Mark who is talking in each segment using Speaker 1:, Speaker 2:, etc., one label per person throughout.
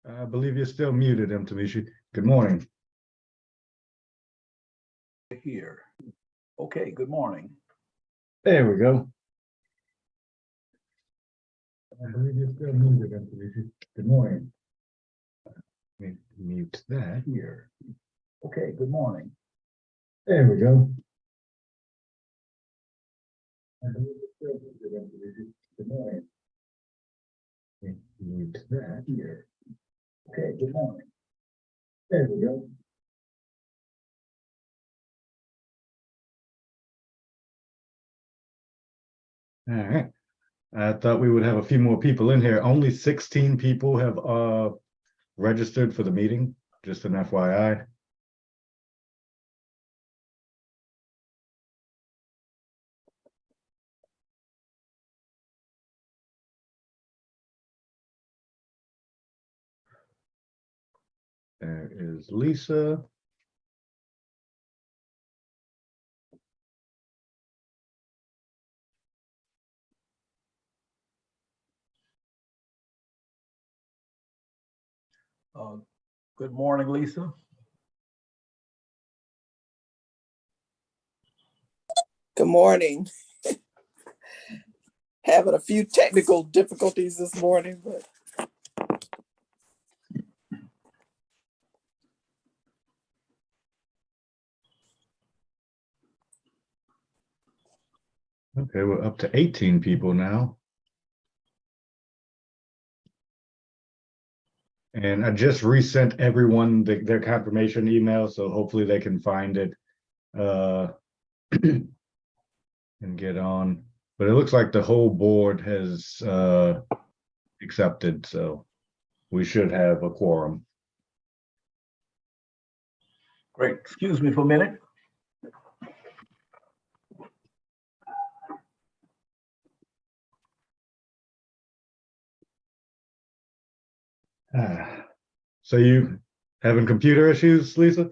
Speaker 1: I believe you're still muted, Tamishi. Good morning.
Speaker 2: Here. Okay, good morning.
Speaker 1: There we go. I believe you're still muted, Tamishi. Good morning. Let me mute that.
Speaker 2: Here. Okay, good morning.
Speaker 1: There we go. I believe you're still muted, Tamishi. Good morning. Let me mute that.
Speaker 2: Here. Okay, good morning.
Speaker 1: There we go. All right. I thought we would have a few more people in here. Only 16 people have registered for the meeting, just an FYI. There is Lisa.
Speaker 2: Good morning, Lisa.
Speaker 3: Good morning. Having a few technical difficulties this morning, but
Speaker 1: Okay, we're up to 18 people now. And I just resent everyone their confirmation email, so hopefully they can find it and get on. But it looks like the whole board has accepted, so we should have a quorum.
Speaker 2: Great. Excuse me for a minute.
Speaker 1: So you having computer issues, Lisa?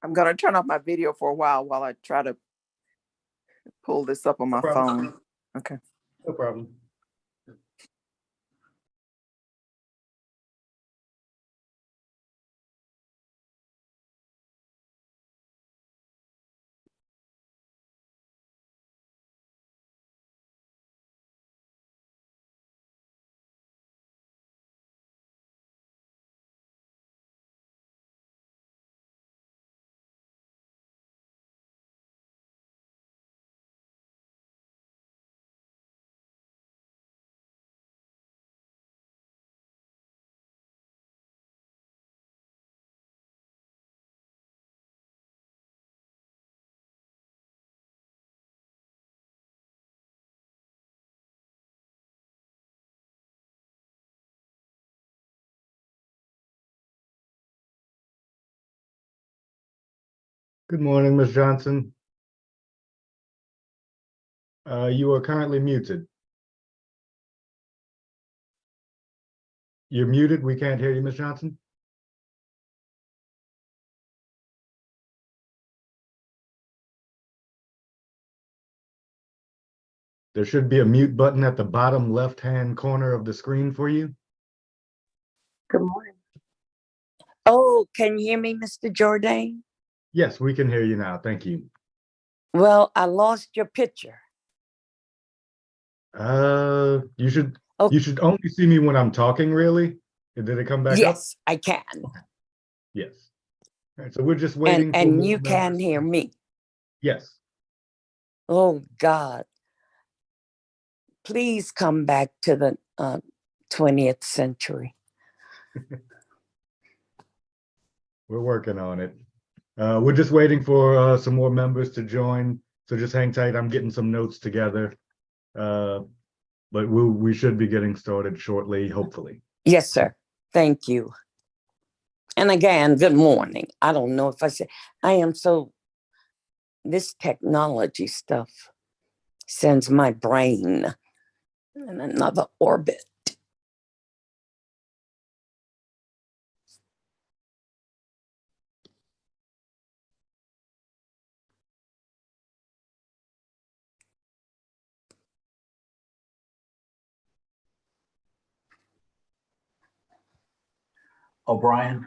Speaker 3: I'm going to turn off my video for a while I try to pull this up on my phone. Okay.
Speaker 1: No problem. Good morning, Ms. Johnson. You are currently muted. You're muted. We can't hear you, Ms. Johnson. There should be a mute button at the bottom left-hand corner of the screen for you.
Speaker 3: Good morning.
Speaker 4: Oh, can you hear me, Mr. Jordan?
Speaker 1: Yes, we can hear you now. Thank you.
Speaker 4: Well, I lost your picture.
Speaker 1: You should
Speaker 4: Oh.
Speaker 1: you should only see me when I'm talking, really. Did it come back up?
Speaker 4: Yes, I can.
Speaker 1: Yes. All right, so we're just waiting for
Speaker 4: And
Speaker 1: more
Speaker 4: you can
Speaker 1: members.
Speaker 4: hear me.
Speaker 1: Yes.
Speaker 4: Oh, God. Please come back to the 20th century.
Speaker 1: We're working on it. We're just waiting for some more members to join. So just hang tight. I'm getting some notes together. But we should be getting started shortly, hopefully.
Speaker 4: Yes, sir. Thank you. And again, good morning. I don't know if I said, this technology stuff sends my brain in another orbit.
Speaker 2: O'Brien,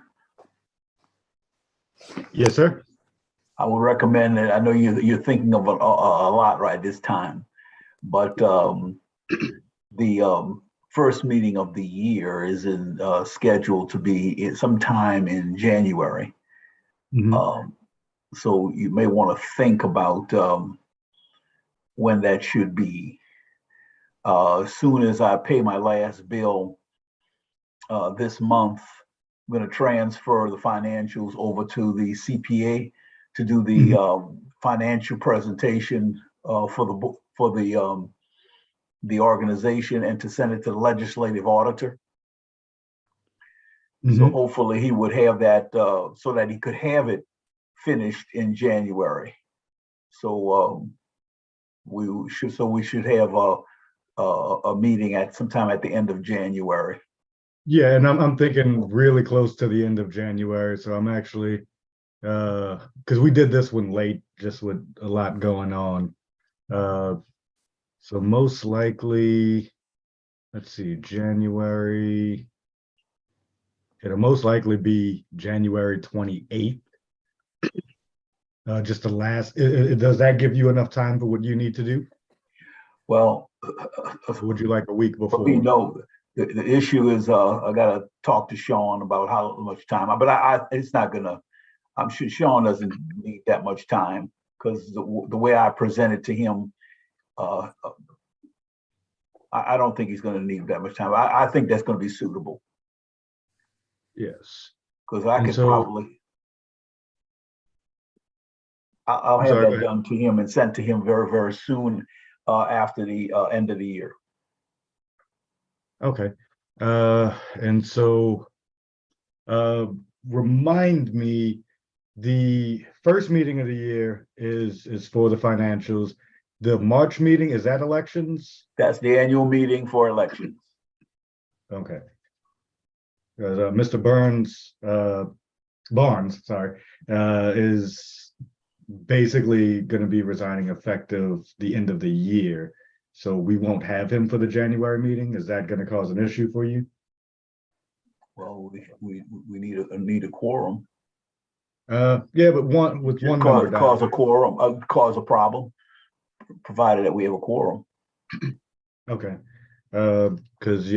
Speaker 1: Yes, sir.
Speaker 2: I would recommend that. I know you're thinking of a lot right this time, but the first meeting of the year is scheduled to be sometime in January.
Speaker 1: Mhm.
Speaker 2: So you may want to think about when that should be. As soon as I pay my last bill this month, I'm going to transfer the financials over to the CPA to do the financial presentation for the organization and to send it to the legislative auditor. So hopefully he would have that so that he could have it finished in January. So we should have a meeting at sometime at the end of January.
Speaker 1: Yeah, and I'm thinking really close to the end of January. So I'm actually because we did this one late, just with a lot going on. So most likely, let's see, January. It'll most likely be January 28th. Just the last. Does that give you enough time for what you need to do?
Speaker 2: Well,
Speaker 1: Or would you like a week before?
Speaker 2: you know, the issue is I got to talk to Sean about how much time. But it's not gonna. I'm sure Sean doesn't need that much time because the way I presented to him, I don't think he's going to need that much time. I think that's going to be suitable
Speaker 1: Yes.
Speaker 2: because I
Speaker 1: And
Speaker 2: could
Speaker 1: so-
Speaker 2: probably. I'll
Speaker 1: I'm
Speaker 2: have
Speaker 1: sorry, go
Speaker 2: that
Speaker 1: ahead.
Speaker 2: done to him and sent to him very, very soon after the end of the year.
Speaker 1: Okay. And so remind me, the first meeting of the year is for the financials. The March meeting, is that elections?
Speaker 2: That's the annual meeting for elections.
Speaker 1: Okay. Mr. Barnes, sorry, is basically going to be resigning effective the end of the year. So we won't have him for the January meeting. Is that going to cause an issue for you?
Speaker 2: Well, we need a quorum.
Speaker 1: Yeah, but one member
Speaker 2: Cause
Speaker 1: died.
Speaker 2: a quorum, cause a problem, provided that we have a quorum.
Speaker 1: Okay. Because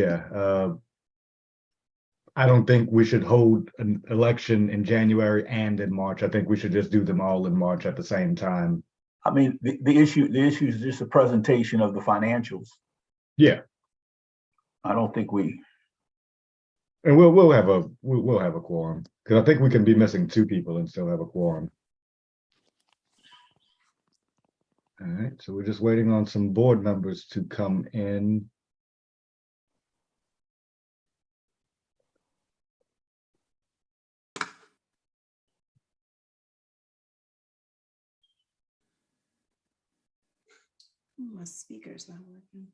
Speaker 1: I don't think we should hold an election in January and in March. I think we should just do them all in March at the same time.
Speaker 2: I mean, the issue is just a presentation of the financials.
Speaker 1: Yeah,
Speaker 2: I don't think we.
Speaker 1: and we'll have a quorum, because I think we can be missing 2 people and still have a quorum. All right, so we're just waiting on some board members to come in.
Speaker 5: My speaker's not working.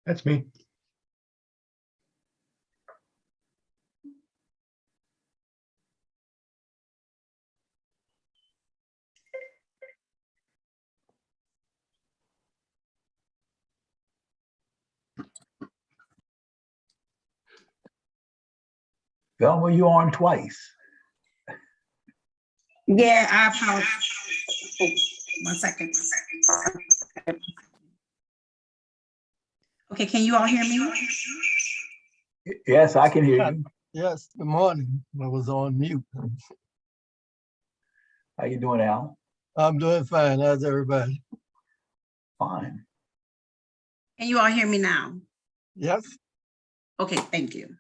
Speaker 1: That's me.
Speaker 2: Velma, you on twice.
Speaker 5: Yeah, I apologize. Oh, 1 second. Okay, can you all hear me?
Speaker 2: Yes, I can hear you.
Speaker 6: Yes, good morning. I was on mute.
Speaker 2: How you doing, Al?
Speaker 6: I'm doing fine. How's everybody?
Speaker 2: Fine.
Speaker 5: Can you all hear me now?
Speaker 6: Yes?
Speaker 5: Okay, thank you.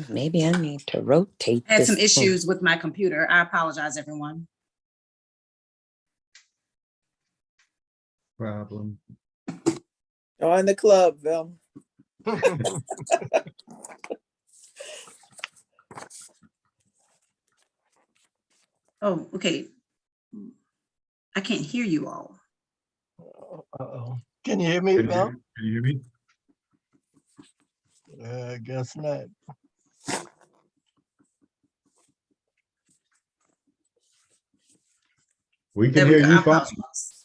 Speaker 4: Maybe I need to rotate
Speaker 5: I had
Speaker 4: this
Speaker 5: some
Speaker 4: thing.
Speaker 5: issues with my computer. I apologize, everyone.
Speaker 1: Problem.
Speaker 3: Join the club, Velma.
Speaker 5: Oh, okay. I can't hear you all.
Speaker 6: Uh-oh. Can you hear me,
Speaker 1: Can
Speaker 6: Val?
Speaker 1: you hear me?
Speaker 6: I guess not.
Speaker 1: We can
Speaker 5: There we
Speaker 1: hear
Speaker 5: go.
Speaker 1: you
Speaker 5: I
Speaker 1: fine.
Speaker 5: apologize.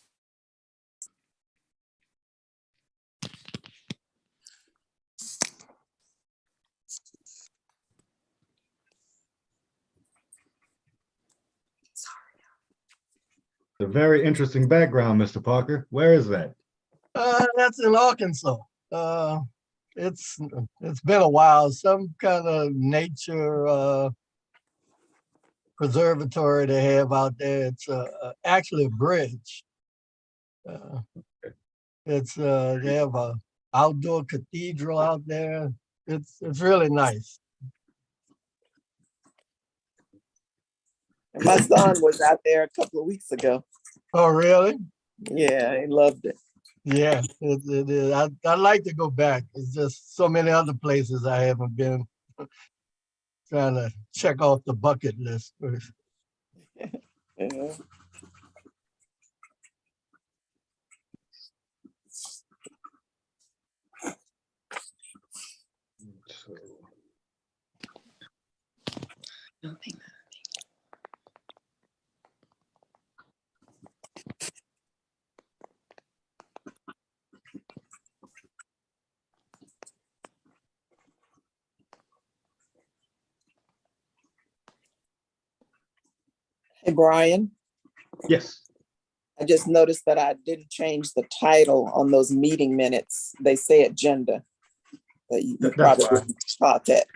Speaker 1: A very interesting background, Mr. Parker. Where is that?
Speaker 6: That's in Arkansas. It's been a while. Some kind of nature preservatory they have out there. It's actually a bridge. They have a outdoor cathedral out there. It's really nice.
Speaker 3: And my son was out there a couple of weeks ago.
Speaker 6: Oh, really?
Speaker 3: Yeah, he loved it.
Speaker 6: Yeah, it is. I'd like to go back. It's just so many other places I haven't been. Trying to check off the bucket list first.
Speaker 3: Yeah.
Speaker 4: Nothing.
Speaker 3: Hey, Brian,
Speaker 1: Yes.
Speaker 3: I just noticed that I didn't change the title on those meeting minutes. They say agenda. But you
Speaker 1: That's
Speaker 3: probably
Speaker 1: fine.
Speaker 3: caught that.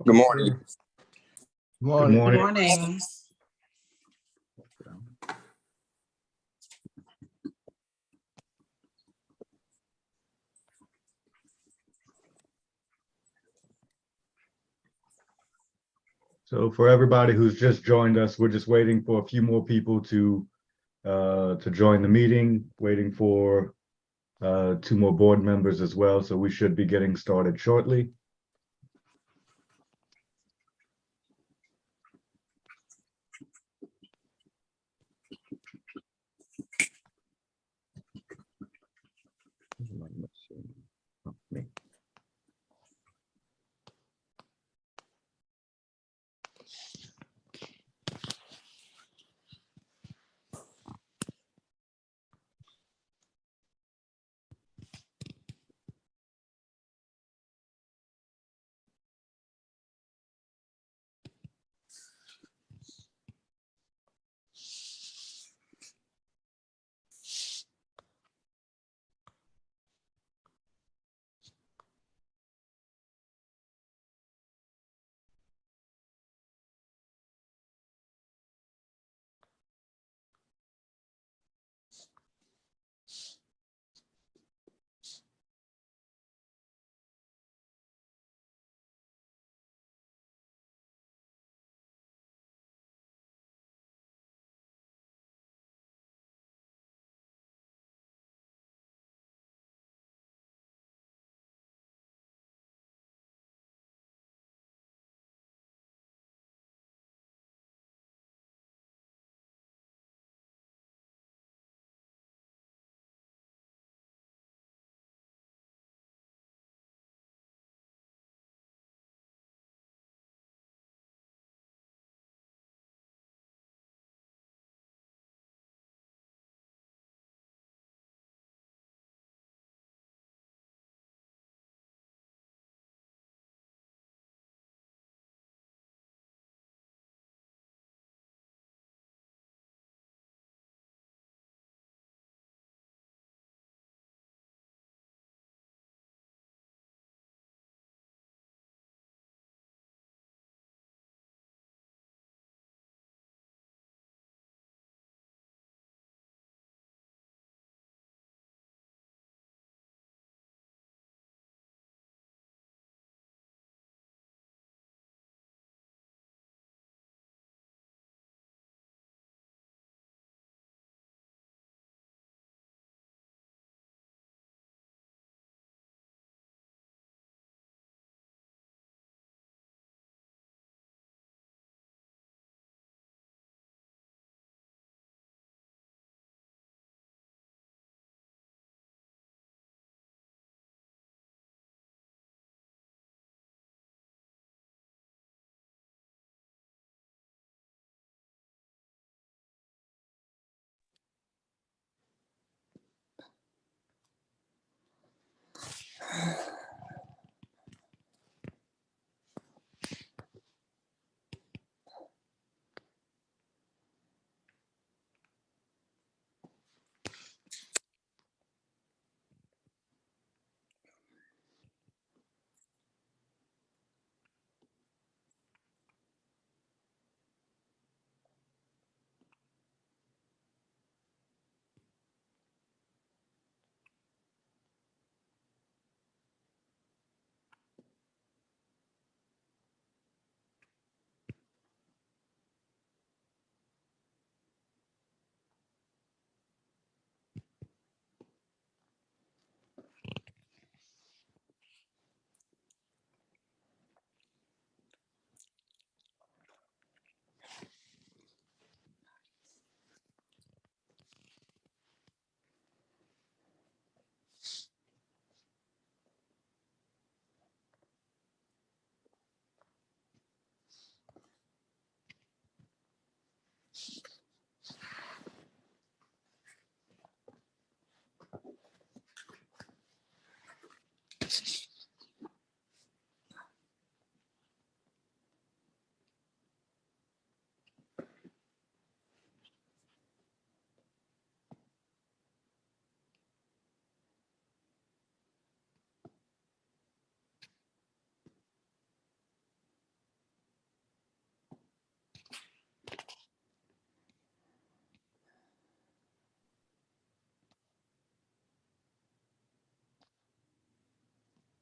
Speaker 1: Good
Speaker 7: morning.
Speaker 1: Good
Speaker 6: Morning.
Speaker 5: Good
Speaker 1: morning.
Speaker 5: morning.
Speaker 1: So for everybody who's just joined us, we're just waiting for a few more people to join the meeting, waiting for 2 more board members as well. So we should be getting started shortly.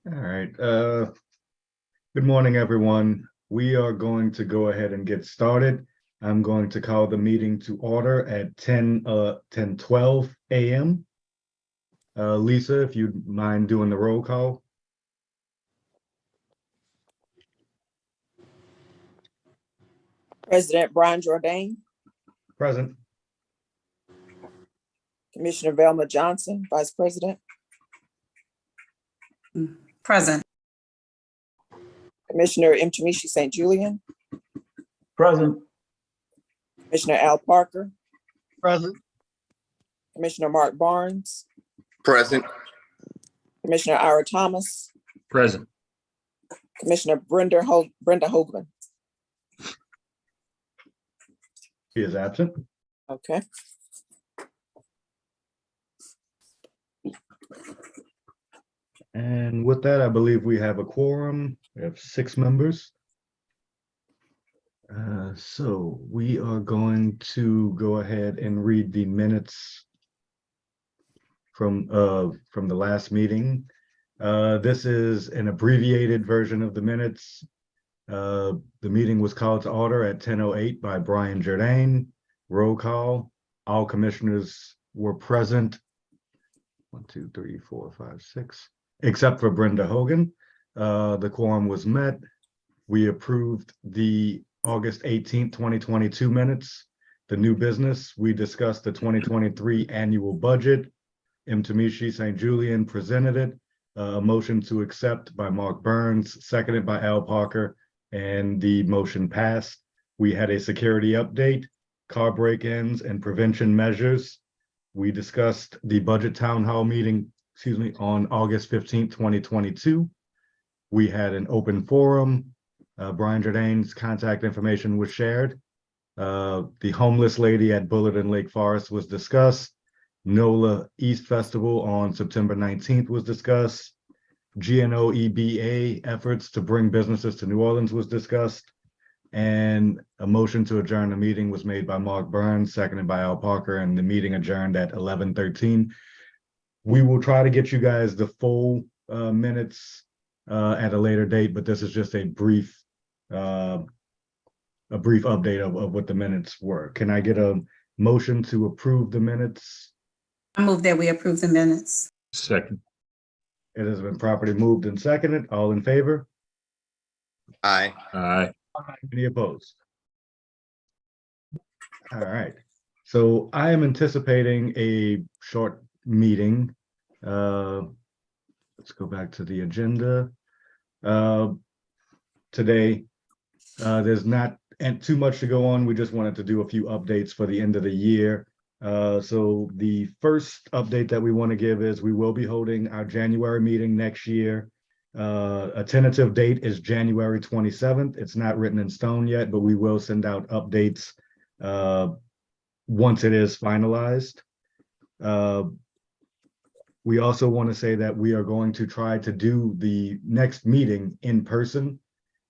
Speaker 1: All right. Good morning, everyone. We are going to go ahead and get started. I'm going to call the meeting to order at 10:12 a.m. Lisa, if you'd mind doing the roll call.
Speaker 3: President Brian Jordan,
Speaker 1: Present.
Speaker 3: Commissioner Velma Johnson, Vice President,
Speaker 5: Present.
Speaker 3: Commissioner Mtamishi St. Julian,
Speaker 2: Present.
Speaker 3: Commissioner Al Parker,
Speaker 6: Present.
Speaker 3: Commissioner Mark Barnes,
Speaker 7: Present.
Speaker 3: Commissioner Ira Thomas,
Speaker 7: Present.
Speaker 3: Commissioner Brenda Hoagland.
Speaker 1: He is absent.
Speaker 3: Okay.
Speaker 1: And with that, I believe we have a quorum. We have 6 members. So we are going to go ahead and read the minutes from the last meeting. This is an abbreviated version of the minutes. The meeting was called to order at 10:08 by Brian Jordan. Roll call. All commissioners were present. 1, 2, 3, 4, 5, 6, except for Brenda Hogan. The quorum was met. We approved the August 18th, 2022 minutes. The new business, we discussed the 2023 annual budget. Mtamishi St. Julian presented it. A motion to accept by Mark Burns, seconded by Al Parker, and the motion passed. We had a security update, car break-ins and prevention measures. We discussed the budget town hall meeting, on August 15th, 2022. We had an open forum. Brian Jordan's contact information was shared. The homeless lady at Bullard and Lake Forest was discussed. NOLA East Festival on September 19th was discussed. GNO EBA efforts to bring businesses to New Orleans was discussed. And a motion to adjourn the meeting was made by Mark Burns, seconded by Al Parker, and the meeting adjourned at 11:13. We will try to get you guys the full minutes at a later date, but this is just a brief update of what the minutes were. Can I get a motion to approve the minutes?
Speaker 5: I move that we approve the minutes.
Speaker 7: Second.
Speaker 1: It has been properly moved and seconded. All in favor?
Speaker 7: Aye. Aye.
Speaker 1: Any opposed? All right. So I am anticipating a short meeting. Let's go back to the agenda. Today, there's not too much to go on. We just wanted to do a few updates for the end of the year. So the first update that we want to give is we will be holding our January meeting next year. A tentative date is January 27th. It's not written in stone yet, but we will send out updates once it is finalized. We also want to say that we are going to try to do the next meeting in person.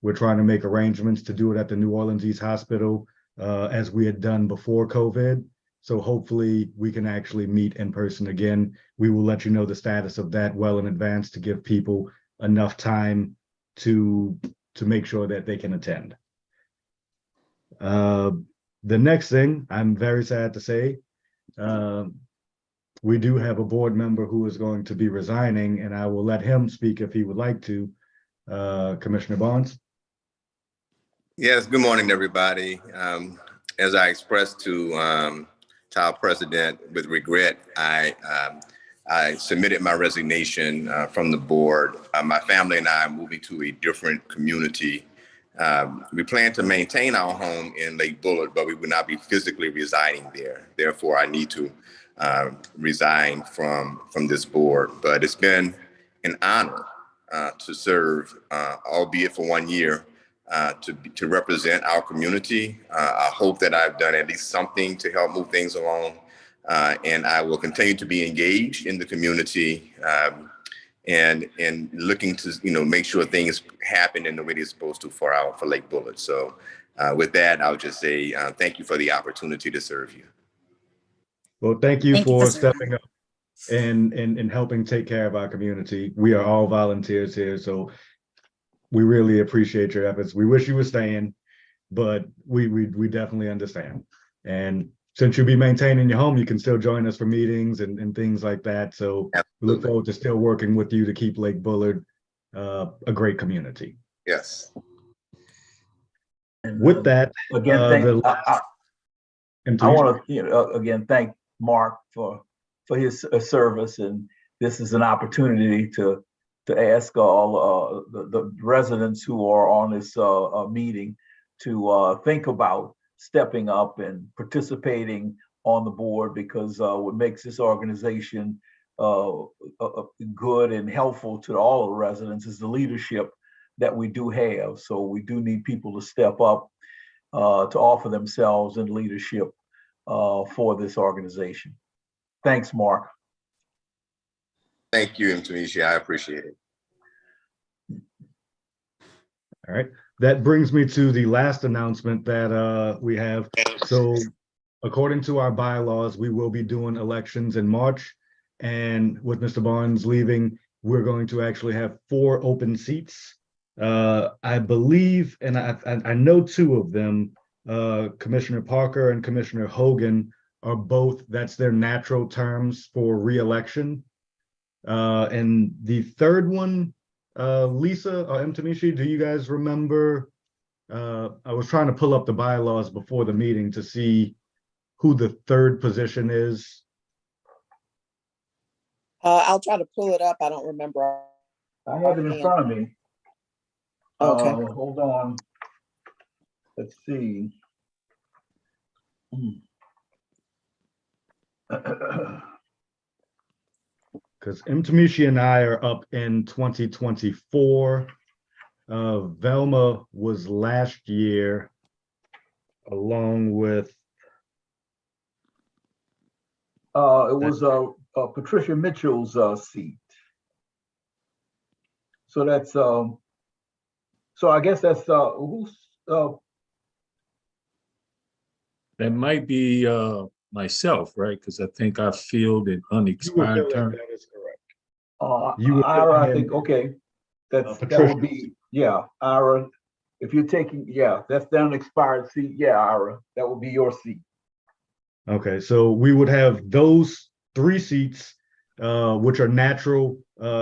Speaker 1: We're trying to make arrangements to do it at the New Orleans East Hospital as we had done before COVID. So hopefully we can actually meet in person again. We will let you know the status of that well in advance to give people enough time to make sure that they can attend. The next thing, I'm very sad to say, we do have a board member who is going to be resigning, and I will let him speak if he would like to. Commissioner Barnes.
Speaker 7: Yes, good morning, everybody. As I expressed to our president with regret, I submitted my resignation from the board. My family and I are moving to a different community. We plan to maintain our home in Lake-Bullard, but we will not be physically residing there. Therefore, I need to resign from this board. But it's been an honor to serve, albeit for 1 year, to represent our community. I hope that I've done at least something to help move things along, and I will continue to be engaged in the community, and looking to make sure things happen in the way they're supposed to for Lake-Bullard. So with that, I'll just say thank you for the opportunity to serve you.
Speaker 1: Well, thank you
Speaker 5: Thank you
Speaker 1: for
Speaker 5: for
Speaker 1: stepping up and helping take care of our community. We are all volunteers here, so we really appreciate your efforts. We wish you were staying, but we definitely understand. And since you'll be maintaining your home, you can still join us for meetings and things like that. So we look forward to still working with you to keep Lake-Bullard a great community.
Speaker 7: Yes.
Speaker 2: And,
Speaker 1: With that,
Speaker 2: again, I want to again thank Mark for his service, and this is an opportunity to ask all the residents who are on this meeting to think about stepping up and participating on the board, because what makes this organization good and helpful to all the residents is the leadership that we do have. So we do need people to step up to offer themselves in leadership for this organization. Thanks, Mark.
Speaker 7: Thank you, Mtunishi. I appreciate it.
Speaker 1: all right. That brings me to the last announcement that we have. So according to our bylaws, we will be doing elections in March. And with Mr. Barnes leaving, we're going to actually have 4 open seats. I believe, and I know 2 of them, Commissioner Parker and Commissioner Hogan are both, that's their natural terms for re-election. And the third one, Lisa or Mtunishi, do you guys remember? I was trying to pull up the bylaws before the meeting to see who the third position is.
Speaker 3: I'll try to pull it up. I don't remember.
Speaker 2: I have it in front of me.
Speaker 3: Okay.
Speaker 2: Hold on. Let's see.
Speaker 1: Because Mtunishi and I are up in 2024. Velma was last year, along with.
Speaker 2: It was Patricia Mitchell's seat. So that's so I guess that's who's
Speaker 8: That might be myself, right? Because I think I filled an
Speaker 1: You were
Speaker 8: unexpired
Speaker 1: filling,
Speaker 8: term.
Speaker 1: that is correct. You were
Speaker 2: Ira, I
Speaker 1: filling
Speaker 2: think, okay. That
Speaker 1: Patricia.
Speaker 2: would be, yeah, Ira. If you're taking, yeah, that's the unexpired seat. Yeah, Ira, that would be your seat.
Speaker 1: Okay, so we would have those 3 seats, which are natural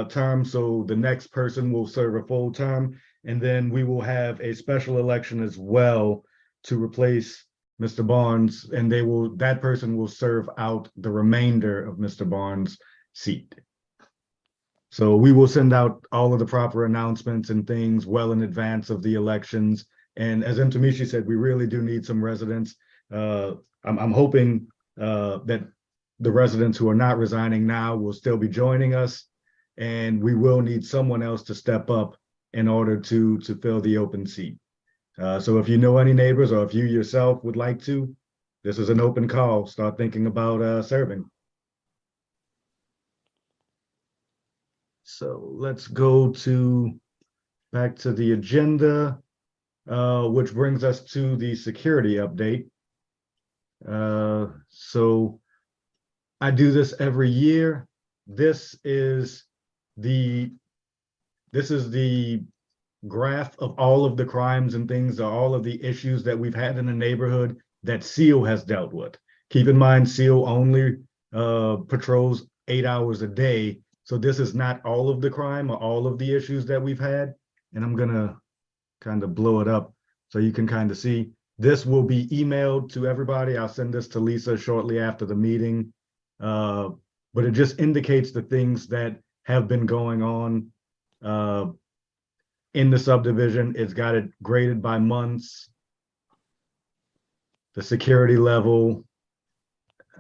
Speaker 1: terms. So the next person will serve a full term, and then we will have a special election as well to replace Mr. Barnes, and that person will serve out the remainder of Mr. Barnes' seat. So we will send out all of the proper announcements and things well in advance of the elections. And as Mtunishi said, we really do need some residents. I'm hoping that the residents who are not resigning now will still be joining us, and we will need someone else to step up in order to fill the open seat. So if you know any neighbors, or if you yourself would like to, this is an open call. Start thinking about serving. So let's go back to the agenda, which brings us to the security update. So I do this every year. This is the graph of all of the crimes and things, all of the issues that we've had in the neighborhood that SEAL has dealt with. Keep in mind, SEAL only patrols 8 hours a day. So this is not all of the crime or all of the issues that we've had. And I'm gonna kind of blow it up so you can kind of see. This will be emailed to everybody. I'll send this to Lisa shortly after the meeting. But it just indicates the things that have been going on in the subdivision. It's got it graded by months. The security level.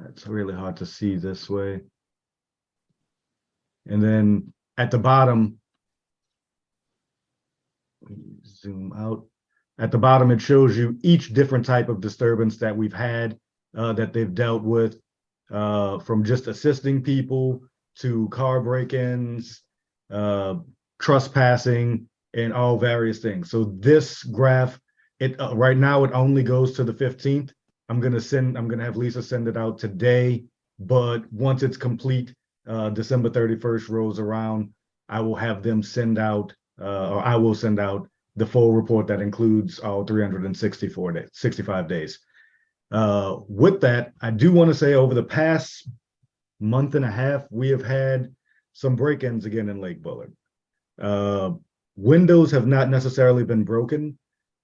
Speaker 1: It's really hard to see this way. And then at the bottom, zoom out. At the bottom, it shows you each different type of disturbance that we've had, that they've dealt with, from just assisting people to car break-ins, trespassing, and all various things. So this graph, right now it only goes to the 15th. I'm gonna have Lisa send it out today, but once it's complete, December 31st rolls around, I will have them send out, or I will send out the full report that includes all 65 days. With that, I do want to say over the past month and a half, we have had some break-ins again in Lake-Bullard. Windows have not necessarily been broken.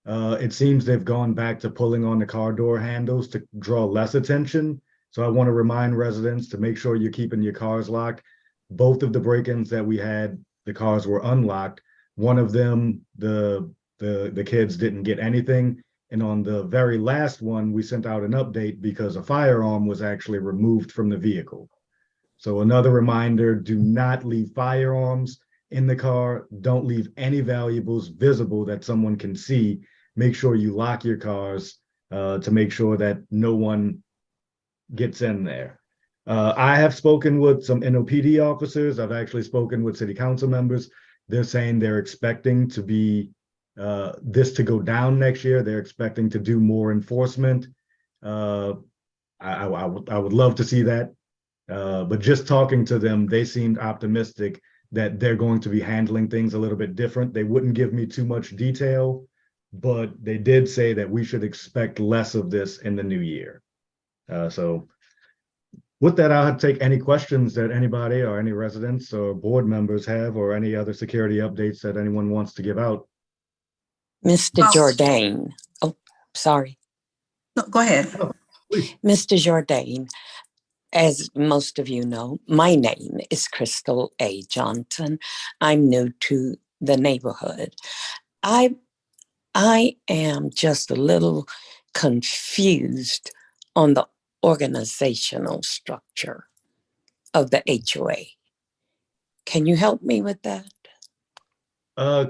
Speaker 1: It seems they've gone back to pulling on the car door handles to draw less attention. So I want to remind residents to make sure you're keeping your cars locked. Both of the break-ins that we had, the cars were unlocked. One of them, the kids didn't get anything. And on the very last one, we sent out an update because a firearm was actually removed from the vehicle. So another reminder, do not leave firearms in the car. Don't leave any valuables visible that someone can see. Make sure you lock your cars to make sure that no one gets in there. I have spoken with some NOPD officers. I've actually spoken with city council members. They're saying they're expecting to be this to go down next year. They're expecting to do more enforcement. I would love to see that. But just talking to them, they seemed optimistic that they're going to be handling things a little bit different. They wouldn't give me too much detail, but they did say that we should expect less of this in the new year. So with that, I'll take any questions that anybody or any residents or board members have, or any other security updates that anyone wants to give out.
Speaker 4: Mr. Jordan. Oh, sorry.
Speaker 5: No, go ahead.
Speaker 1: Oh, please.
Speaker 4: Mr. Jordan, as most of you know, my name is Crystal A. Johnson. I'm new to the neighborhood. I am just a little confused on the organizational structure of the HOA. Can you help me with that?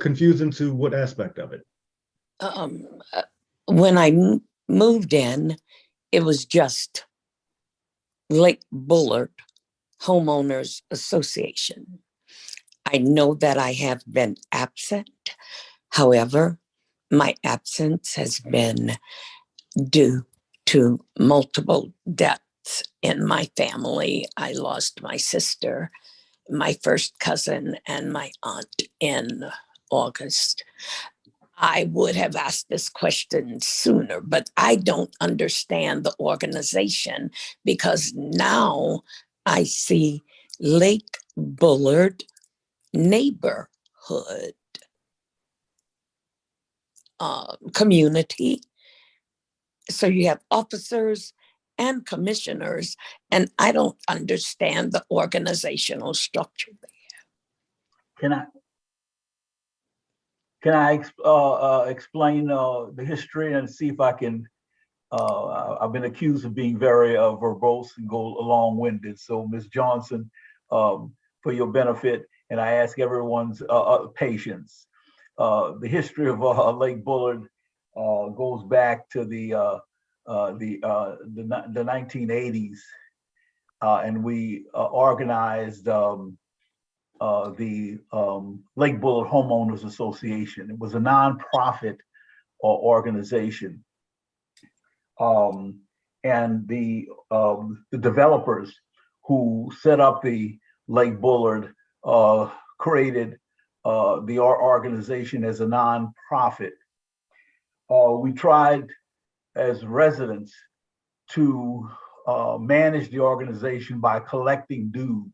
Speaker 1: Confusing to what aspect of it?
Speaker 4: When I moved in, it was just Lake-Bullard Homeowners Association. I know that I have been absent. However, my absence has been due to multiple deaths in my family. I lost my sister, my first cousin, and my aunt in August. I would have asked this question sooner, but I don't understand the organization, because now I see Lake-Bullard neighborhood community. So you have officers and commissioners, and I don't understand the organizational structure there.
Speaker 2: Can I explain the history and see if I can? I've been accused of being very verbose and go long-winded. So, Ms. Johnson, for your benefit, and I ask everyone's patience. The history of Lake-Bullard goes back to the 1980s, and we organized the Lake-Bullard Homeowners Association. It was a nonprofit organization, and the developers who set up the Lake-Bullard created the organization as a nonprofit. We tried as residents to manage the organization by collecting dues.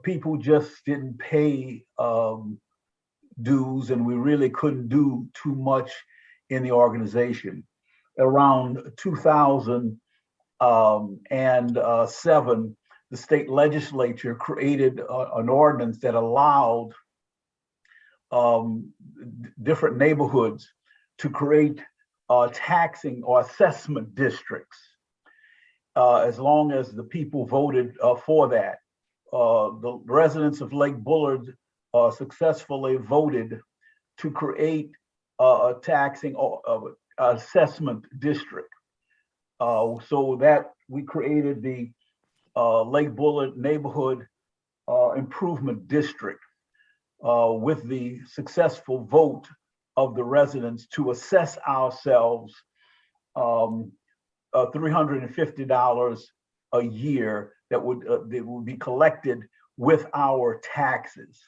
Speaker 2: People just didn't pay dues, and we really couldn't do too much in the organization. Around 2007, the state legislature created an ordinance that allowed different neighborhoods to create taxing or assessment districts, as long as the people voted for that. The residents of Lake-Bullard successfully voted to create a taxing or assessment district. So that we created the Lake-Bullard Neighborhood Improvement District with the successful vote of the residents to assess ourselves $350 a year that would be collected with our taxes.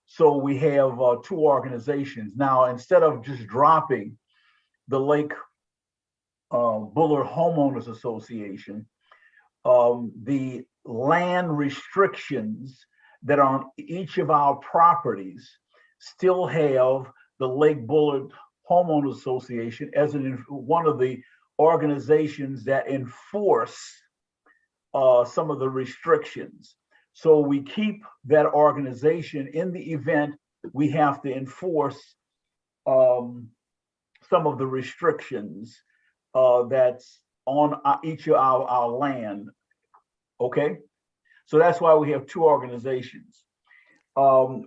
Speaker 2: So we have two organizations. Now, instead of just dropping the Lake-Bullard Homeowners Association, the land restrictions that are on each of our properties still have the Lake-Bullard Homeowners Association as one of the organizations that enforce some of the restrictions. So we keep that organization in the event we have to enforce some of the restrictions that's on each of our land. Okay, so that's why we have two organizations.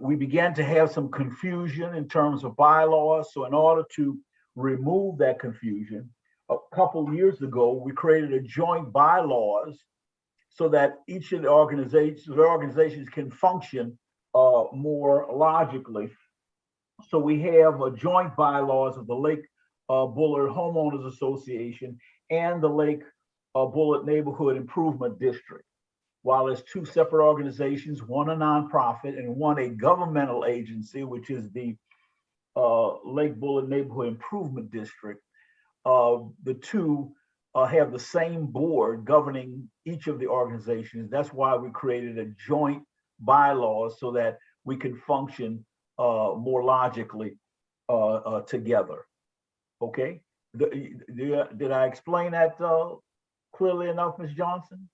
Speaker 2: We began to have some confusion in terms of bylaws. So in order to remove that confusion, a couple years ago, we created a joint bylaws so that each of the organizations can function more logically. So we have a joint bylaws of the Lake-Bullard Homeowners Association and the Lake-Bullard Neighborhood Improvement District. While there's two separate organizations, one a nonprofit and one a governmental agency, which is the Lake-Bullard Neighborhood Improvement District, the two have the same board governing each of the organizations. That's why we created a joint bylaws so that we can function more logically together. Okay, did I explain that clearly enough, Ms. Johnson?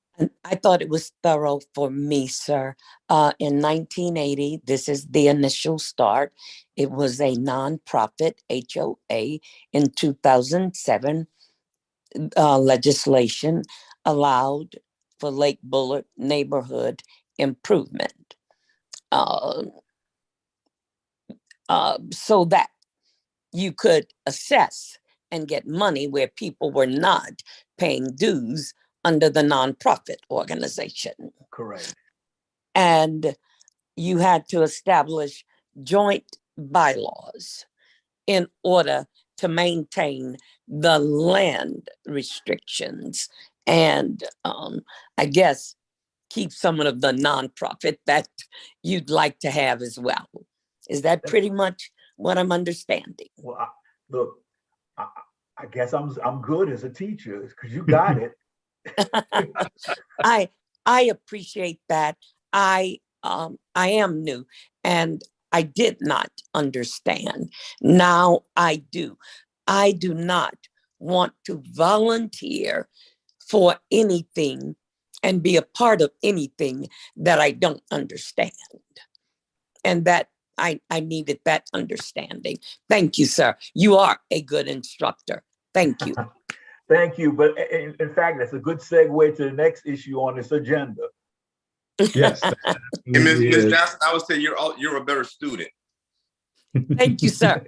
Speaker 4: I thought it was thorough for me, sir. In 1980, this is the initial start. It was a nonprofit HOA. In 2007, legislation allowed for Lake-Bullard neighborhood improvement, so that you could assess and get money where people were not paying dues under the nonprofit organization.
Speaker 2: Correct.
Speaker 4: And you had to establish joint bylaws in order to maintain the land restrictions and I guess keep some of the nonprofit that you'd like to have as well. Is that pretty much what I'm understanding?
Speaker 2: Well, look, I guess I'm good as a teacher because you got it.
Speaker 4: I appreciate that. I am new and I did not understand. Now I do. I do not want to volunteer for anything and be a part of anything that I don't understand. And that I needed that understanding. Thank you, sir. You are a good instructor. Thank you.
Speaker 2: Thank you. But in fact, that's a good segue to the next issue on this agenda.
Speaker 1: Yes.
Speaker 7: And Ms. Johnson, I would say you're a better student.
Speaker 4: Thank you, sir.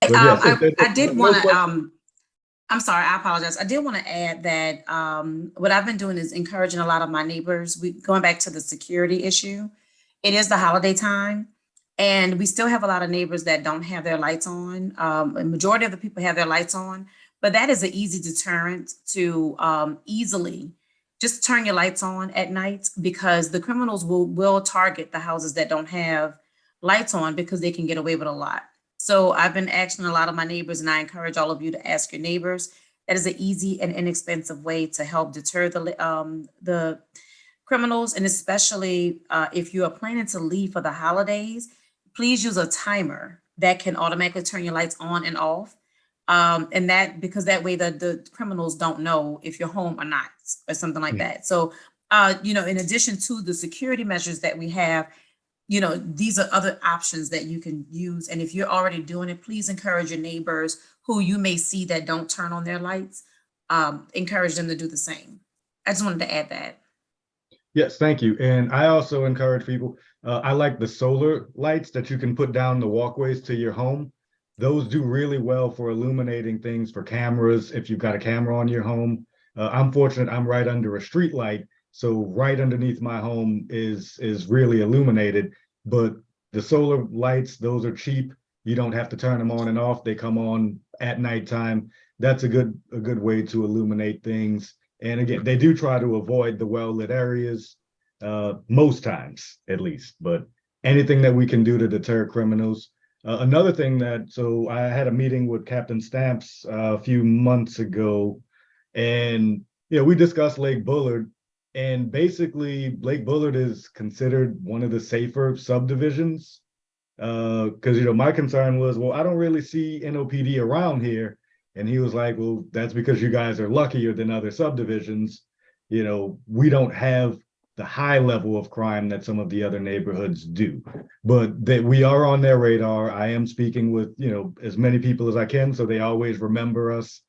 Speaker 5: I did want to, I'm sorry, I apologize. I did want to add that what I've been doing is encouraging a lot of my neighbors. Going back to the security issue, it is the holiday time, and we still have a lot of neighbors that don't have their lights on. A majority of the people have their lights on, but that is an easy deterrent to easily just turn your lights on at night, because the criminals will target the houses that don't have lights on because they can get away with a lot. So I've been asking a lot of my neighbors, and I encourage all of you to ask your neighbors. That is an easy and inexpensive way to help deter the criminals. And especially if you are planning to leave for the holidays, please use a timer that can automatically turn your lights on and off. And that, because that way the criminals don't know if you're home or not, or something like that. So, in addition to the security measures that we have, these are other options that you can use. And if you're already doing it, please encourage your neighbors who you may see that don't turn on their lights, encourage them to do the same. I just wanted to add that.
Speaker 1: Yes, thank you. And I also encourage people, I like the solar lights that you can put down the walkways to your home. Those do really well for illuminating things for cameras if you've got a camera on your home. I'm fortunate I'm right under a street light, so right underneath my home is really illuminated. But the solar lights, those are cheap. You don't have to turn them on and off. They come on at nighttime. That's a good way to illuminate things. And again, they do try to avoid the well-lit areas, most times at least. But anything that we can do to deter criminals. Another thing so I had a meeting with Captain Stamps a few months ago, and we discussed Lake-Bullard, and basically Lake-Bullard is considered one of the safer subdivisions. Because my concern was, well, I don't really see NOPD around here, and he was like, well, that's because you guys are luckier than other subdivisions. We don't have the high level of crime that some of the other neighborhoods do, but that we are on their radar. I am speaking with, as many people as I can, so they always remember us.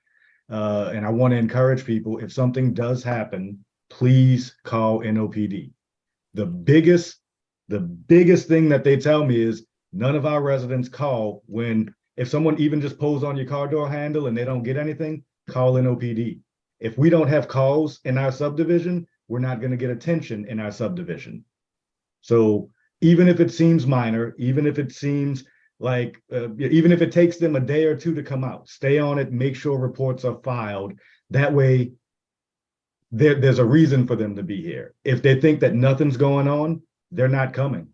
Speaker 1: And I want to encourage people, if something does happen, please call NOPD. The biggest thing that they tell me is none of our residents call if someone even just pulls on your car door handle and they don't get anything, call NOPD. If we don't have calls in our subdivision, we're not going to get attention in our subdivision. So even if it seems minor, even if it seems like, even if it takes them a day or two to come out, stay on it, make sure reports are filed. That way, there's a reason for them to be here. If they think that nothing's going on, they're not coming.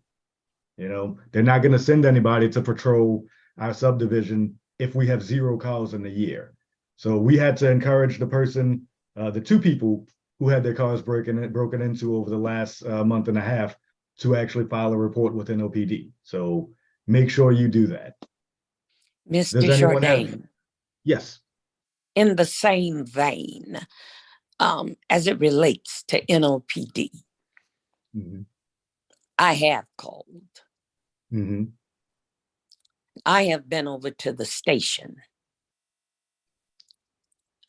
Speaker 1: They're not going to send anybody to patrol our subdivision if we have 0 calls in the year. So we had to encourage the 2 people who had their cars broken into over the last month and a half to actually file a report with NOPD. So make sure you do that.
Speaker 4: Mr. Jourdain.
Speaker 1: Yes.
Speaker 4: In the same vein, as it relates to NOPD, I have called. I have been over to the station.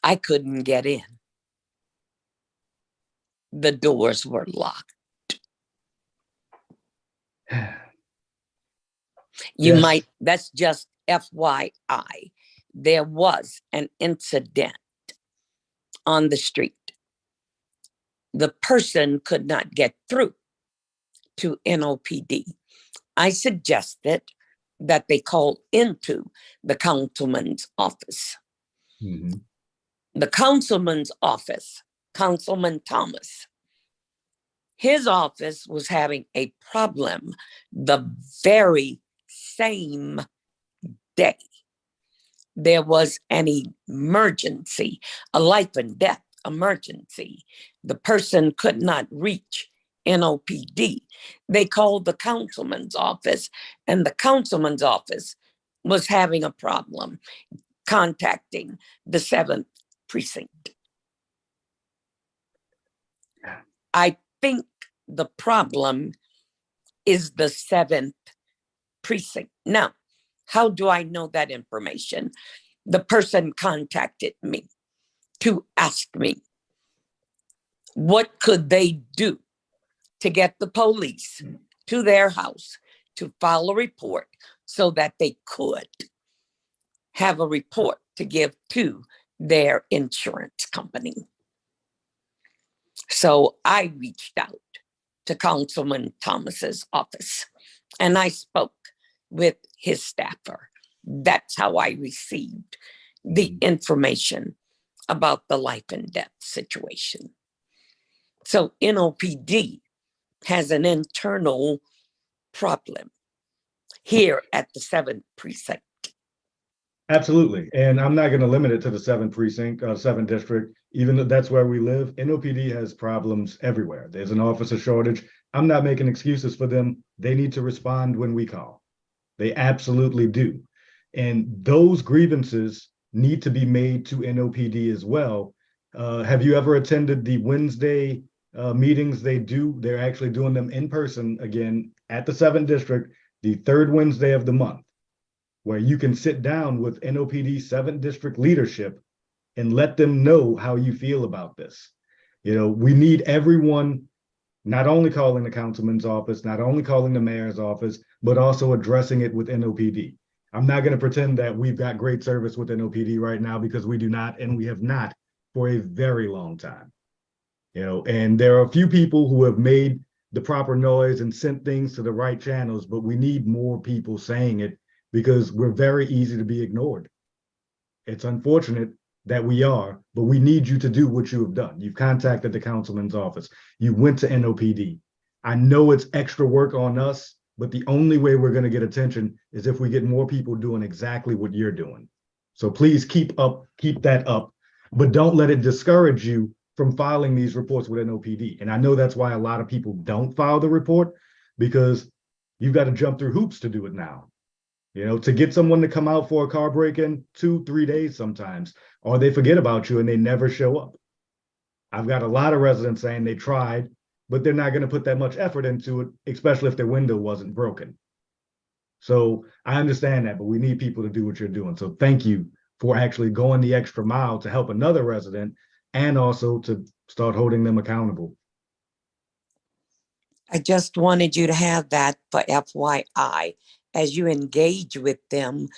Speaker 4: I couldn't get in. The doors were locked. That's just FYI. There was an incident on the street. The person could not get through to NOPD. I suggested that they call into the councilman's office. The councilman's office, Councilman Thomas, his office was having a problem the very same day. There was an emergency, a life and death emergency. The person could not reach NOPD. They called the councilman's office, and the councilman's office was having a problem contacting the 7th precinct. I think the problem is the 7th precinct. Now, how do I know that information? The person contacted me to ask me, what could they do to get the police to their house to file a report so that they could have a report to give to their insurance company. So I reached out to Councilman Thomas's office and I spoke with his staffer. That's how I received the information about the life and death situation. So NOPD has an internal problem here at the 7th precinct.
Speaker 1: Absolutely. And I'm not going to limit it to the 7th precinct, 7th district, even though that's where we live. NOPD has problems everywhere. There's an officer shortage. I'm not making excuses for them. They need to respond when we call. They absolutely do. And those grievances need to be made to NOPD as well. Have you ever attended the Wednesday meetings they do? They're actually doing them in person again at the 7th district, the 3rd Wednesday of the month, where you can sit down with NOPD 7th district leadership and let them know how you feel about this. You know, we need everyone not only calling the councilman's office, not only calling the mayor's office, but also addressing it with NOPD. I'm not going to pretend that we've got great service with NOPD right now, because we do not, and we have not for a very long time. And there are a few people who have made the proper noise and sent things to the right channels, but we need more people saying it, because we're very easy to be ignored. It's unfortunate that we are, but we need you to do what you have done. You've contacted the councilman's office. You went to NOPD. I know it's extra work on us, but the only way we're going to get attention is if we get more people doing exactly what you're doing. So please keep that up, but don't let it discourage you from filing these reports with NOPD. And I know that's why a lot of people don't file the report, because you've got to jump through hoops to do it now. To get someone to come out for a car break-in 2-3 days sometimes, or they forget about you and they never show up. I've got a lot of residents saying they tried, but they're not going to put that much effort into it, especially if their window wasn't broken. So I understand that, but we need people to do what you're doing. So thank you for actually going the extra mile to help another resident, and also to start holding them accountable.
Speaker 4: I just wanted you to have that for FYI. As you engage with them,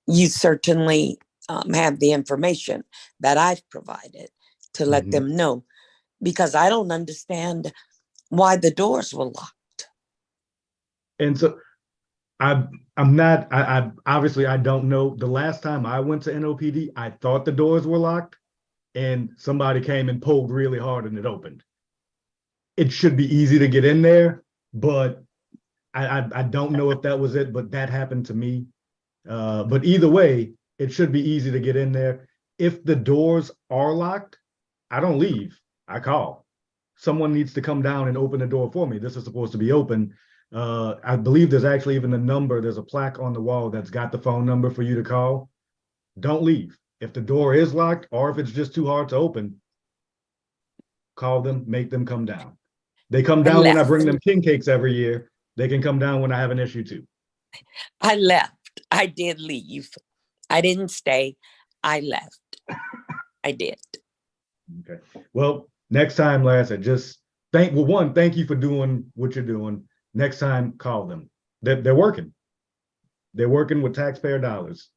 Speaker 4: you certainly have the information that I've provided to let them know, because I don't understand why the doors were locked.
Speaker 1: And so I'm not, I obviously I don't know. The last time I went to NOPD, I thought the doors were locked, and somebody came and pulled really hard and it opened. It should be easy to get in there, but I don't know if that was it, but that happened to me. But either way, it should be easy to get in there. If the doors are locked, I don't leave. I call. Someone needs to come down and open the door for me. This is supposed to be open. I believe there's actually even a number. There's a plaque on the wall that's got the phone number for you to call. Don't leave. If the door is locked, or if it's just too hard to open, call them, make them come down. They come down when I bring them king cakes every year. They can come down when I have an issue too.
Speaker 4: I left. I did leave. I didn't stay. I left. I did.
Speaker 1: Okay. Well, next time, Lass, just thank you for doing what you're doing. Next time, call them. They're working. They're working with taxpayer dollars.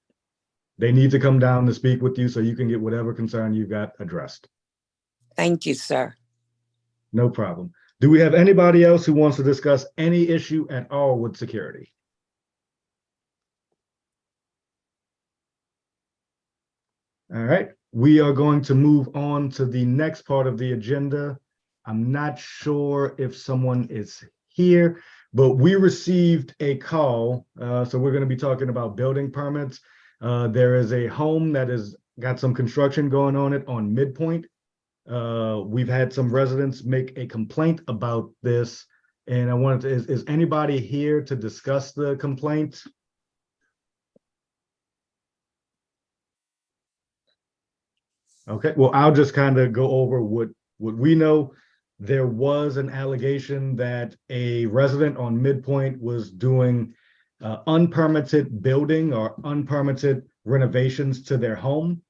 Speaker 1: They need to come down to speak with you so you can get whatever concern you've got addressed.
Speaker 4: Thank you, sir.
Speaker 1: No problem. Do we have anybody else who wants to discuss any issue at all with security? All right, we are going to move on to the next part of the agenda. I'm not sure if someone is here, but we received a call. So we're going to be talking about building permits. There is a home that has got some construction going on it on Midpoint. We've had some residents make a complaint about this, and I wanted to, is anybody here to discuss the complaint? Okay, well, I'll just kind of go over what we know. There was an allegation that a resident on Midpoint was doing unpermitted building or unpermitted renovations to their home.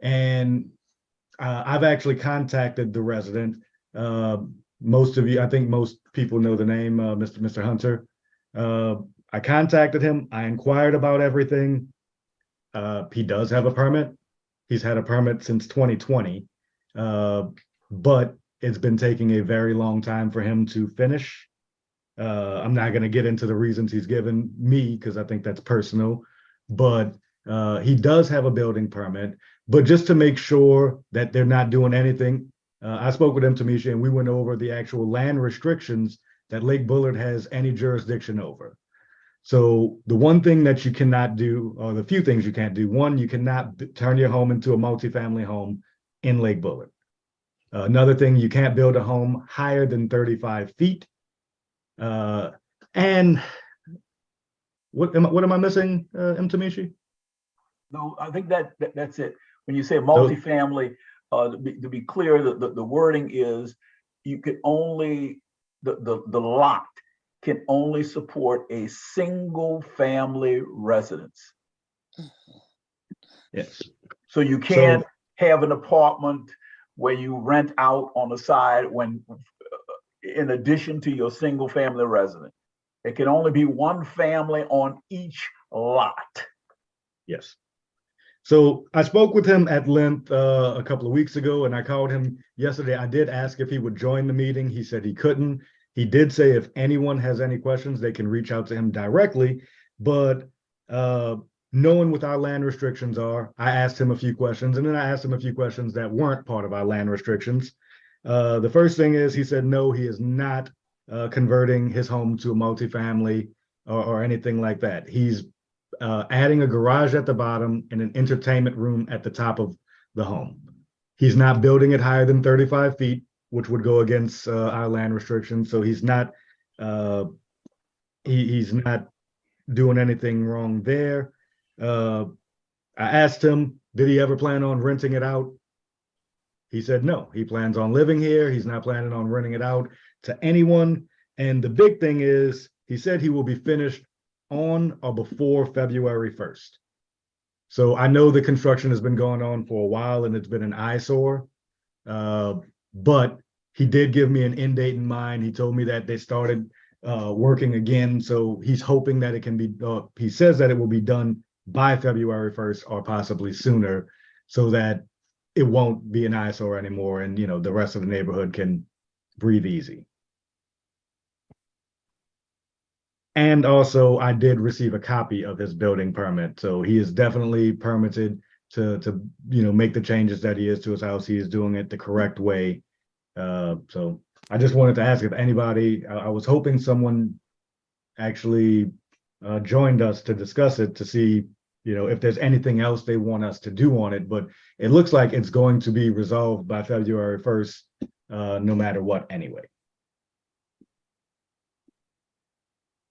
Speaker 1: And I've actually contacted the resident. Most of you, I think most people know the name, Mr. Hunter. I contacted him. I inquired about everything. He does have a permit. He's had a permit since 2020, but it's been taking a very long time for him to finish. I'm not going to get into the reasons he's given me because I think that's personal, but he does have a building permit. But just to make sure that they're not doing anything, I spoke with him, Tamisha, and we went over the actual land restrictions that Lake-Bullard has any jurisdiction over. So the one thing that you cannot do, or the few things you can't do, one, you cannot turn your home into a multifamily home in Lake-Bullard. Another thing, you can't build a home higher than 35 feet. And what am I missing, Tamishi?
Speaker 2: No, I think that's it. When you say multifamily, to be clear, the wording is you can only, the lot can only support a single family residence.
Speaker 1: Yes.
Speaker 2: So you can't have an apartment where you rent out on the side when in addition to your single family resident. It can only be one family on each lot.
Speaker 1: Yes. So I spoke with him at length a couple of weeks ago, and I called him yesterday. I did ask if he would join the meeting. He said he couldn't. He did say if anyone has any questions, they can reach out to him directly. But knowing what our land restrictions are, I asked him a few questions, and then I asked him a few questions that weren't part of our land restrictions. The first thing is he said, no, he is not converting his home to a multifamily or anything like that. He's adding a garage at the bottom and an entertainment room at the top of the home. He's not building it higher than 35 feet, which would go against our land restrictions. So he's not he's not doing anything wrong there. I asked him, did he ever plan on renting it out? He said no. He plans on living here. He's not planning on renting it out to anyone. And the big thing is, he said he will be finished on or before February 1st. So I know the construction has been going on for a while and it's been an eyesore, but he did give me an end date in mind. He told me that they started working again. So he's hoping that it can be, he says that it will be done by February 1st or possibly sooner, so that it won't be an eyesore anymore and, you know, the rest of the neighborhood can breathe easy. And also, I did receive a copy of his building permit. So he is definitely permitted to you know, make the changes that he is to his house. He is doing it the correct way. So I just wanted to ask if anybody, I was hoping someone actually joined us to discuss it, to see, you know, if there's anything else they want us to do on it. But it looks like it's going to be resolved by February 1st, no matter what anyway.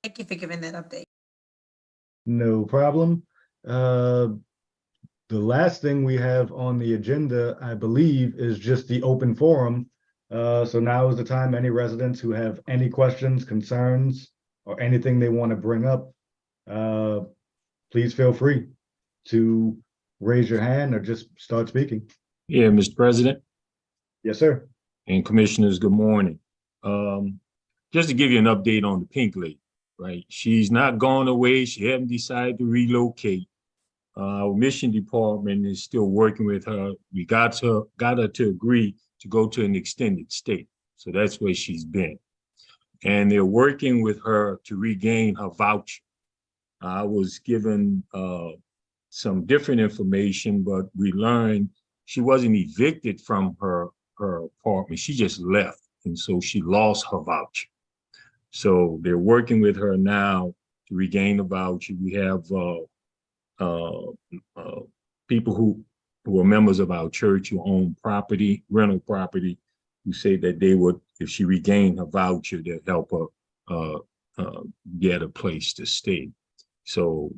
Speaker 5: Thank you for giving that update.
Speaker 1: No problem. The last thing we have on the agenda, I believe, is just the open forum. So now is the time. Any residents who have any questions, concerns, or anything they want to bring up, please feel free to raise your hand or just start speaking.
Speaker 8: Yeah, Mr. President
Speaker 1: Yes, sir.
Speaker 8: and Commissioners, good morning. Just to give you an update on the Pink Lady, right? She's not gone away. She hasn't decided to relocate. Our mission department is still working with her. We got her to agree to go to an extended stay. So that's where she's been. And they're working with her to regain her voucher. I was given some different information, but we learned she wasn't evicted from her apartment. She just left. And so she lost her voucher. So they're working with her now to regain the voucher. We have people who are members of our church who own property, rental property, who say that they would, if she regained her voucher, they'll help her get a place to stay. So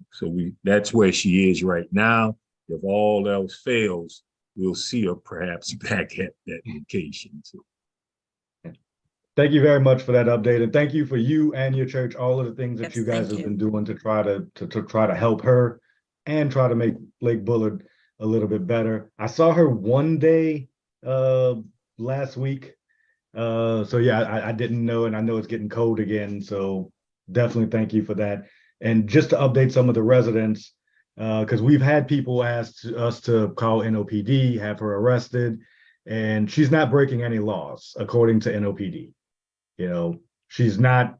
Speaker 8: that's where she is right now. If all else fails, we'll see her perhaps back at that location. So.
Speaker 1: Thank you very much for that update, and thank you for you and your church, all of the things that
Speaker 5: Yes,
Speaker 1: you guys
Speaker 5: thank
Speaker 1: have
Speaker 5: you.
Speaker 1: been doing to try to help her and try to make Lake-Bullard a little bit better. I saw her one day last week. So yeah, I didn't know, and I know it's getting cold again, so definitely thank you for that. And just to update some of the residents, because we've had people ask us to call NOPD, have her arrested, and she's not breaking any laws according to NOPD. You know, she's not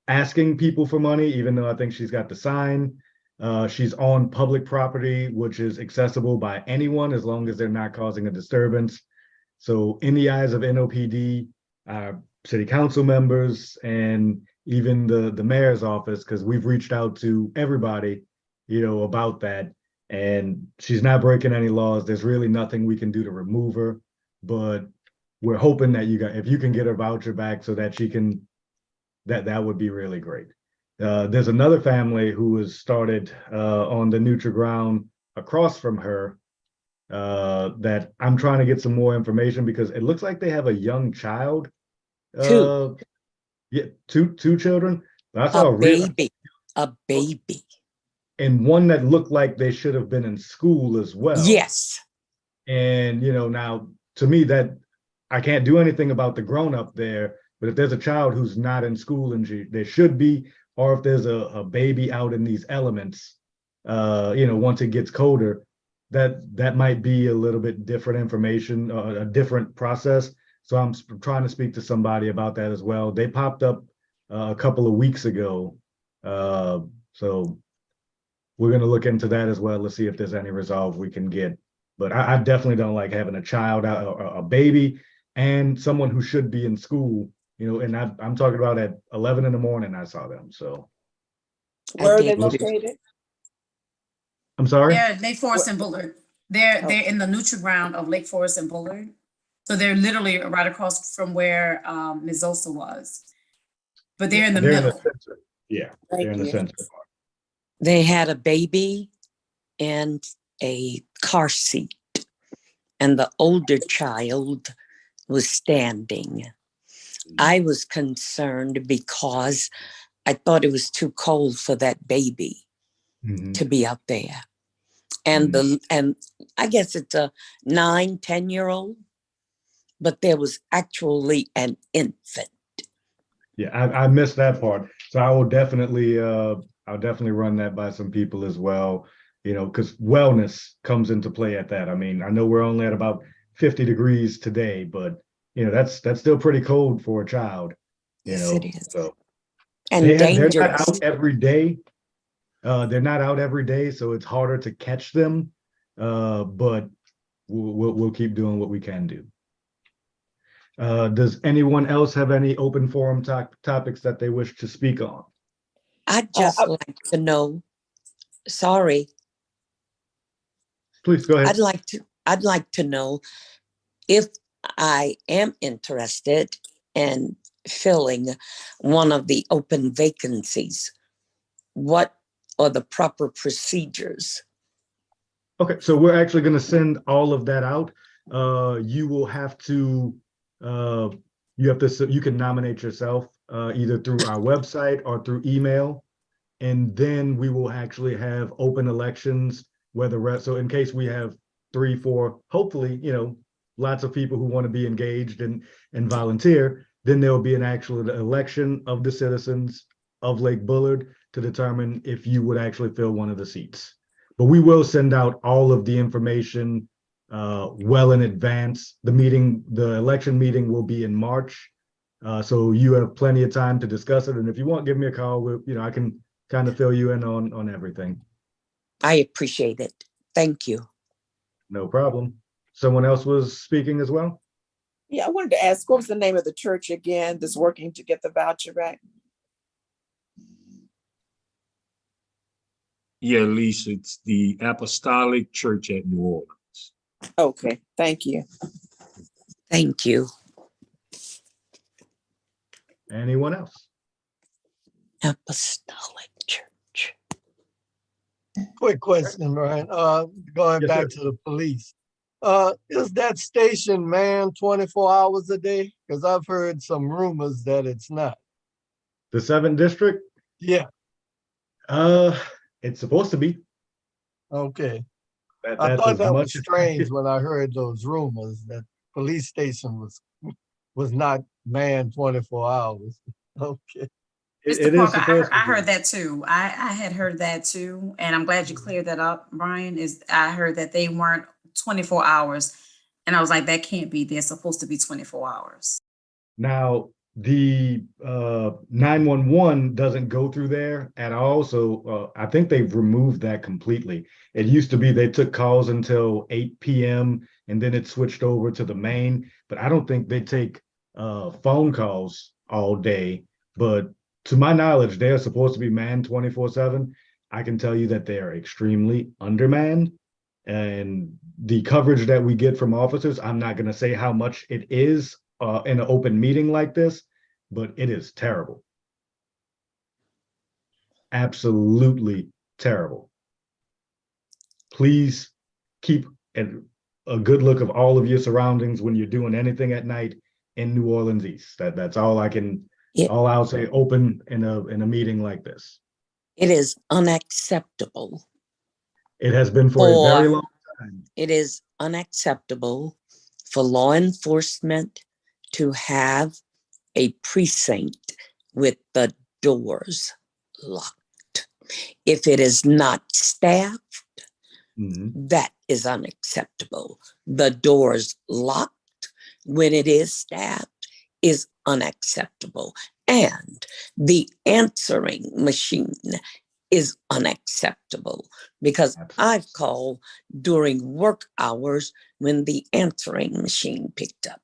Speaker 1: asking people for money, even though I think she's got the sign. She's on public property, which is accessible by anyone as long as they're not causing a disturbance. So in the eyes of NOPD, our city council members, and even the mayor's office, because we've reached out to everybody, you know, about that, and she's not breaking any laws. There's really nothing we can do to remove her, but we're hoping that if you can get her voucher back so that she can, that would be really great. There's another family who has started on the neutral ground across from her that I'm trying to get some more information, because it looks like they have a young child.
Speaker 4: Two.
Speaker 1: Yeah, two children. But I saw
Speaker 4: A baby.
Speaker 1: and one that looked like they should have been in school as well.
Speaker 4: Yes.
Speaker 1: And, you know, now to me, that I can't do anything about the grown up there, But if there's a child who's not in school and they should be, or if there's a baby out in these elements, once it gets colder, that might be a little bit different information, a different process. So I'm trying to speak to somebody about that as well. They popped up a couple of weeks ago. So we're going to look into that as well to see if there's any resolve we can get. But I definitely don't like having a child out, a baby, and someone who should be in school, and I'm talking about at 11 in the morning, I saw them. So
Speaker 3: Where are they
Speaker 4: did.
Speaker 3: located?
Speaker 1: I'm sorry?
Speaker 5: They're Lake Forest and Bullard. They're in the neutral ground of Lake Forest and Bullard. So they're literally right across from where Ms. Osa was. But they're in the middle.
Speaker 1: Center. Yeah, they're in the center.
Speaker 4: They had a baby and a car seat, and the older child was standing. I was concerned because I thought it was too cold for that baby to be out there. And and I guess it's a 9-10-year-old, but there was actually an infant.
Speaker 1: Yeah, I missed that part. So I will definitely I'll definitely run that by some people as well, because wellness comes into play at that. I mean, I know we're only at about 50 degrees today, but that's still pretty cold for a child.
Speaker 4: Yes, it is.
Speaker 1: So
Speaker 4: And
Speaker 1: they're
Speaker 4: dangerous.
Speaker 1: not out every day. They're not out every day, so it's harder to catch them. But we'll keep doing what we can do. Does anyone else have any open forum topics that they wish to speak on?
Speaker 4: I'd just like to know, sorry.
Speaker 1: Please go ahead.
Speaker 4: I'd like to know if I am interested in filling one of the open vacancies, what are the proper procedures?
Speaker 1: Okay, so we're actually going to send all of that out. You will have to, you can nominate yourself either through our website or through email. And then we will actually have open elections so in case we have 3, 4, hopefully, lots of people who want to be engaged and volunteer, then there will be an actual election of the citizens of Lake-Bullard to determine if you would actually fill one of the seats. But we will send out all of the information well in advance. The election meeting will be in March. So you have plenty of time to discuss it. And if you want, give me a call. I can kind of fill you in on everything.
Speaker 4: I appreciate it. Thank you.
Speaker 1: No problem. Someone else was speaking as well?
Speaker 3: Yeah, I wanted to ask, what was the name of the church again that's working to get the voucher back?
Speaker 8: Yeah, Lisa, it's the Apostolic Church at New Orleans.
Speaker 3: Okay, thank you.
Speaker 4: Thank you.
Speaker 1: Anyone else?
Speaker 4: Apostolic Church.
Speaker 6: Quick question, Brian. Going
Speaker 1: Yes,
Speaker 6: back
Speaker 1: sir.
Speaker 6: to the police. Is that station manned 24 hours a day? Because I've heard some rumors that it's not.
Speaker 1: The 7th District?
Speaker 6: Yeah,
Speaker 1: It's supposed to be.
Speaker 6: okay. I
Speaker 1: That's
Speaker 6: thought
Speaker 1: as
Speaker 6: that was
Speaker 1: much
Speaker 6: strange when I heard those rumors that police station was not manned 24 hours. Okay.
Speaker 5: Mr.
Speaker 1: It is
Speaker 5: Parker,
Speaker 1: supposed
Speaker 5: I
Speaker 1: to
Speaker 5: heard
Speaker 1: be.
Speaker 5: that too. I had heard that too. And I'm glad you cleared that up, Brian, I heard that they weren't 24 hours. And I was like, that can't be. They're supposed to be 24 hours.
Speaker 1: Now, the 911 doesn't go through there at all. So I think they've removed that completely. It used to be they took calls until 8 p.m. and then it switched over to the main. But I don't think they take phone calls all day. But to my knowledge, they're supposed to be manned 24/7. I can tell you that they are extremely undermanned. And the coverage that we get from officers, I'm not going to say how much it is in an open meeting like this, but it is terrible. Absolutely terrible. Please keep a good look of all of your surroundings when you're doing anything at night in New Orleans East. That's all all I'll say open in a meeting like this.
Speaker 4: It is unacceptable.
Speaker 1: It has been for a very long time.
Speaker 4: It is unacceptable for law enforcement to have a precinct with the doors locked. If it is not staffed, that is unacceptable. The doors locked when it is staffed is unacceptable. And the answering machine is unacceptable because I've called during work hours when the answering machine picked up.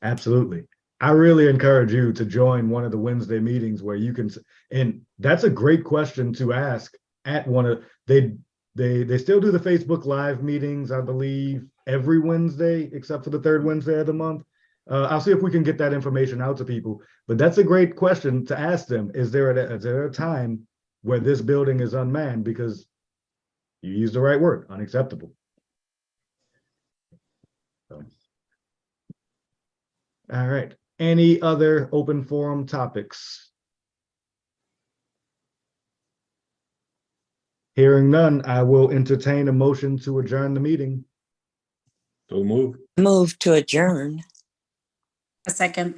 Speaker 1: Absolutely. I really encourage you to join one of the Wednesday meetings where you can, and that's a great question to ask at one of, they still do the Facebook Live meetings, I believe, every Wednesday, except for the third Wednesday of the month. I'll see if we can get that information out to people, but that's a great question to ask them. Is there a time where this building is unmanned? Because you used the right word, unacceptable. So. All right. Any other open forum topics? Hearing none, I will entertain a motion to adjourn the meeting.
Speaker 8: So move.
Speaker 4: Move to adjourn.
Speaker 5: A second.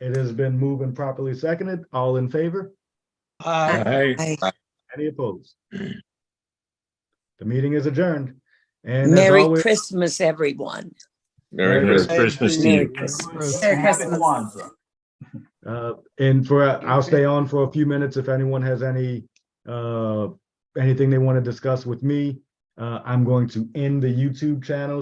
Speaker 1: It has been moved and properly seconded. All in favor?
Speaker 8: Aye.
Speaker 1: Any opposed? The meeting is adjourned. And
Speaker 4: Merry
Speaker 1: as always,
Speaker 4: Christmas, everyone.
Speaker 7: Merry
Speaker 8: Merry
Speaker 7: Christmas.
Speaker 8: Christmas to
Speaker 4: Merry
Speaker 8: you.
Speaker 4: Christmas.
Speaker 5: Merry
Speaker 2: Happy
Speaker 5: Christmas.
Speaker 2: Kwanzaa.
Speaker 1: and I'll stay on for a few minutes if anyone has anything they want to discuss with me. I'm going to end the YouTube channel.